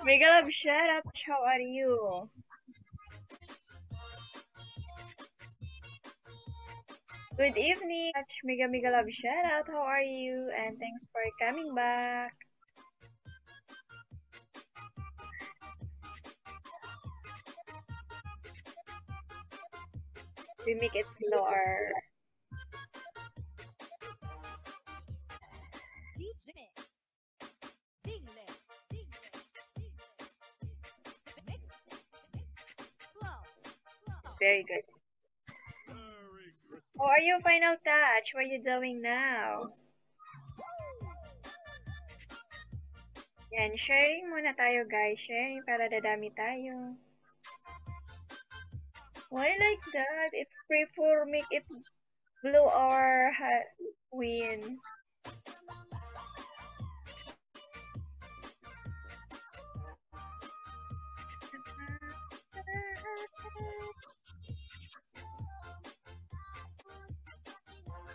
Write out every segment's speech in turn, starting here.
Mega love shout out. How are you? Good evening. Mega love shout out. How are you? And thanks for coming back. We make it slower. Very good. How are you, Final Touch? What are you doing now? Yan, sharing muna tayo guys. Sharing para dadami tayo. Why like that? It's free for make it blow our win.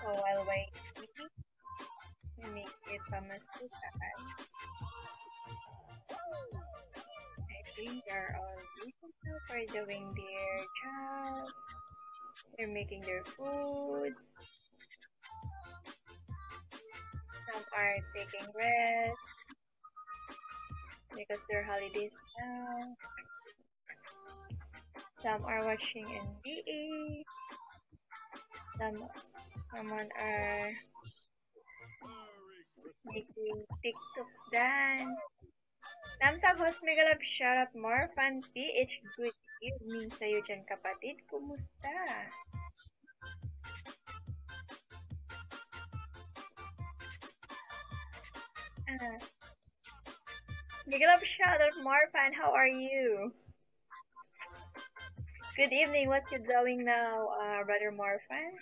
So while waiting, we make it pamasukan. I think they're all beautiful for doing their job. They're making their food. Some are taking rest because they're holidays now. Some are watching NBA. Someone are making TikTok dance. Namtag host Megalab shoutout more fun PH. Good evening sa'yo dyan kapatid. Kumusta? Megalab shoutout more fun. How are you? Good evening. What you doing now, Brother Morphan?